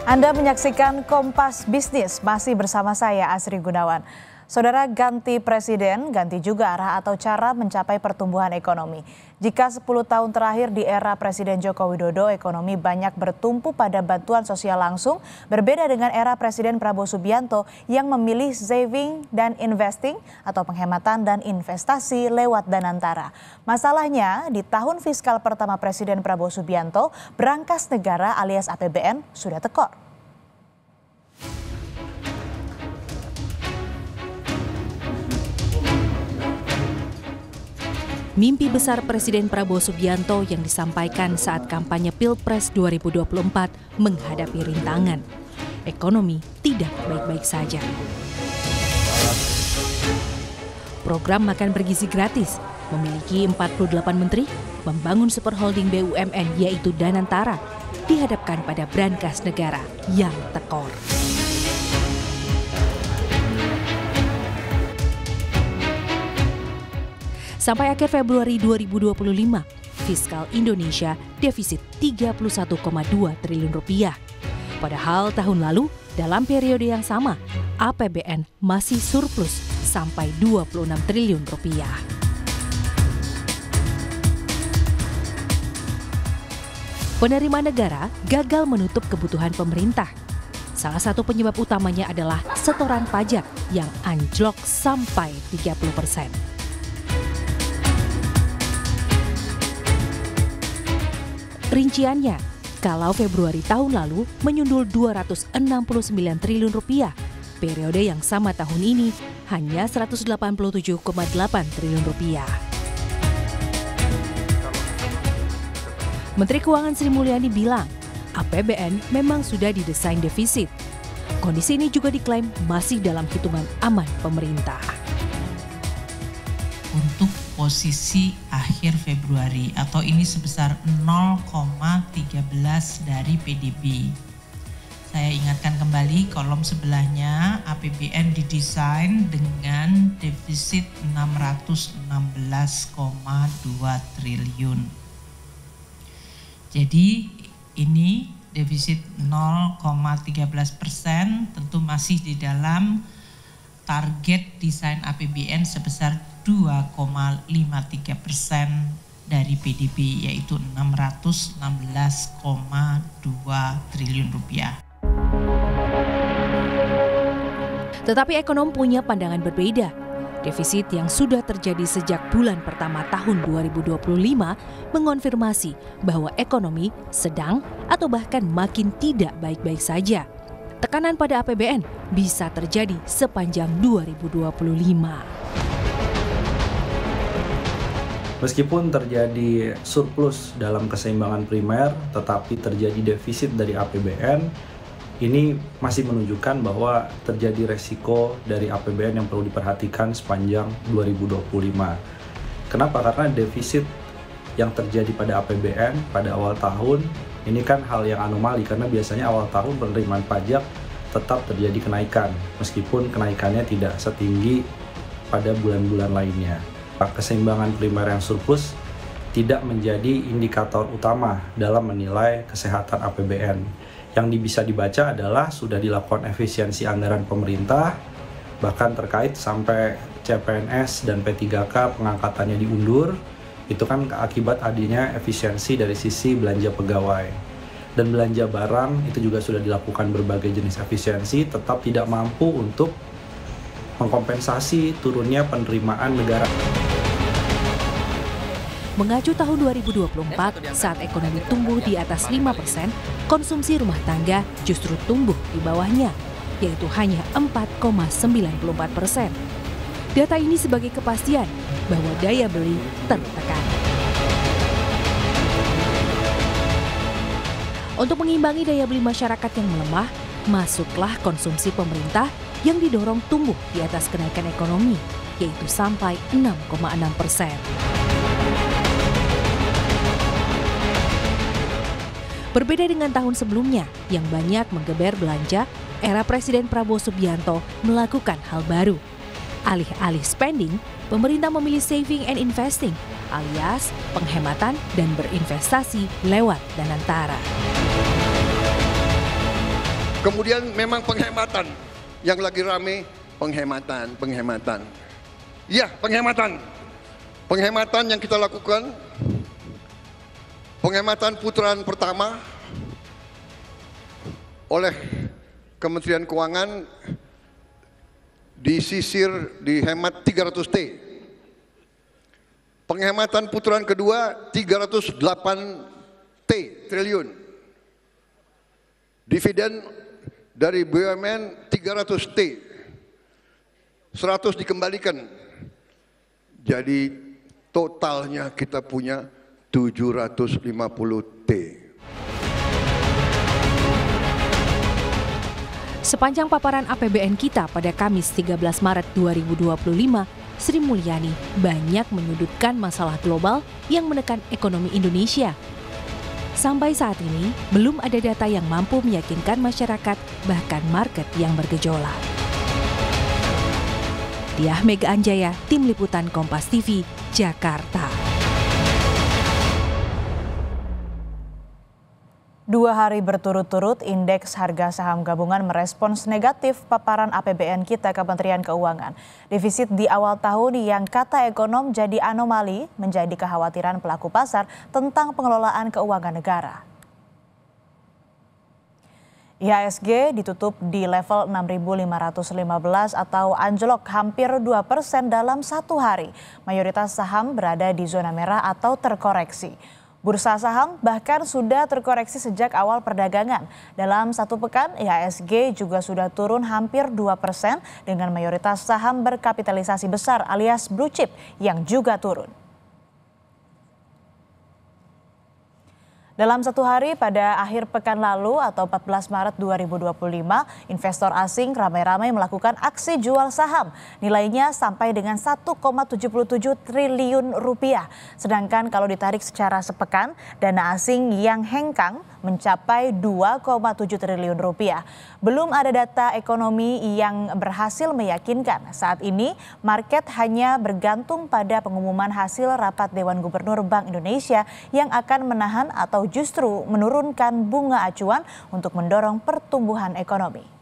Anda menyaksikan Kompas Bisnis, masih bersama saya Asri Gunawan. Saudara, ganti presiden, ganti juga arah atau cara mencapai pertumbuhan ekonomi. Jika 10 tahun terakhir di era Presiden Joko Widodo, ekonomi banyak bertumpu pada bantuan sosial langsung, berbeda dengan era Presiden Prabowo Subianto yang memilih saving dan investing atau penghematan dan investasi lewat Danantara. Masalahnya, di tahun fiskal pertama Presiden Prabowo Subianto, berangkas negara alias APBN sudah tekor. Mimpi besar Presiden Prabowo Subianto yang disampaikan saat kampanye Pilpres 2024 menghadapi rintangan. Ekonomi tidak baik-baik saja. Program makan bergizi gratis, memiliki 48 menteri, membangun super holding BUMN yaitu Danantara, dihadapkan pada brankas negara yang tekor. Sampai akhir Februari 2025, fiskal Indonesia defisit 31,2 triliun rupiah. Padahal tahun lalu, dalam periode yang sama, APBN masih surplus sampai 26 triliun rupiah. Penerimaan negara gagal menutup kebutuhan pemerintah. Salah satu penyebab utamanya adalah setoran pajak yang anjlok sampai 30%. Rinciannya, kalau Februari tahun lalu menyundul 269 triliun rupiah, periode yang sama tahun ini hanya 187,8 triliun rupiah. Menteri Keuangan Sri Mulyani bilang, APBN memang sudah didesain defisit. Kondisi ini juga diklaim masih dalam hitungan aman pemerintah. Untuk posisi akhir Februari atau ini sebesar 0,13 dari PDB. Saya ingatkan kembali kolom sebelahnya, APBN didesain dengan defisit 616,2 triliun. Jadi ini defisit 0,13% tentu masih di dalam target desain APBN sebesar 2,53% dari PDB, yaitu 616,2 triliun rupiah. Tetapi ekonom punya pandangan berbeda. Defisit yang sudah terjadi sejak bulan pertama tahun 2025 mengonfirmasi bahwa ekonomi sedang atau bahkan makin tidak baik-baik saja. Tekanan pada APBN bisa terjadi sepanjang 2025. Meskipun terjadi surplus dalam keseimbangan primer, tetapi terjadi defisit dari APBN, ini masih menunjukkan bahwa terjadi resiko dari APBN yang perlu diperhatikan sepanjang 2025. Kenapa? Karena defisit yang terjadi pada APBN pada awal tahun, ini kan hal yang anomali karena biasanya awal tahun penerimaan pajak tetap terjadi kenaikan, meskipun kenaikannya tidak setinggi pada bulan-bulan lainnya. Keseimbangan primer yang surplus tidak menjadi indikator utama dalam menilai kesehatan APBN. Yang bisa dibaca adalah sudah dilakukan efisiensi anggaran pemerintah, bahkan terkait sampai CPNS dan P3K pengangkatannya diundur, itu kan akibat adanya efisiensi dari sisi belanja pegawai. Dan belanja barang itu juga sudah dilakukan berbagai jenis efisiensi, tetap tidak mampu untuk mengkompensasi turunnya penerimaan negara. Mengacu tahun 2024, saat ekonomi tumbuh di atas 5%, konsumsi rumah tangga justru tumbuh di bawahnya, yaitu hanya 4,94%. Data ini sebagai kepastian bahwa daya beli tertekan. Untuk mengimbangi daya beli masyarakat yang melemah, masuklah konsumsi pemerintah yang didorong tumbuh di atas kenaikan ekonomi, yaitu sampai 6,6%. Berbeda dengan tahun sebelumnya yang banyak menggeber belanja, era Presiden Prabowo Subianto melakukan hal baru. Alih-alih spending, pemerintah memilih saving and investing, alias penghematan dan berinvestasi lewat Danantara. Kemudian memang penghematan, yang lagi rame penghematan. Ya, penghematan yang kita lakukan, penghematan putaran pertama oleh Kementerian Keuangan dihemat 300 T. Penghematan putaran kedua 308 triliun. Dividen dari BUMN 300 T. 100 dikembalikan. Jadi totalnya kita punya 750 T. Sepanjang paparan APBN kita pada Kamis 13 Maret 2025, Sri Mulyani banyak menyudutkan masalah global yang menekan ekonomi Indonesia. Sampai saat ini, belum ada data yang mampu meyakinkan masyarakat, bahkan market yang bergejolak. Diah Mega Anjaya, Tim Liputan Kompas TV, Jakarta. 2 hari berturut-turut, indeks harga saham gabungan merespons negatif paparan APBN kita Kementerian Keuangan. Defisit di awal tahun yang kata ekonom jadi anomali menjadi kekhawatiran pelaku pasar tentang pengelolaan keuangan negara. IHSG ditutup di level 6.515 atau anjlok hampir 2% dalam 1 hari. Mayoritas saham berada di zona merah atau terkoreksi. Bursa saham bahkan sudah terkoreksi sejak awal perdagangan. Dalam 1 pekan, IHSG juga sudah turun hampir 2% dengan mayoritas saham berkapitalisasi besar alias blue chip yang juga turun. Dalam 1 hari pada akhir pekan lalu atau 14 Maret 2025, investor asing ramai-ramai melakukan aksi jual saham. Nilainya sampai dengan 1,77 triliun rupiah. Sedangkan kalau ditarik secara sepekan, dana asing yang hengkang mencapai 2,7 triliun rupiah. Belum ada data ekonomi yang berhasil meyakinkan. Saat ini, market hanya bergantung pada pengumuman hasil rapat Dewan Gubernur Bank Indonesia yang akan menahan atau justru menurunkan bunga acuan untuk mendorong pertumbuhan ekonomi.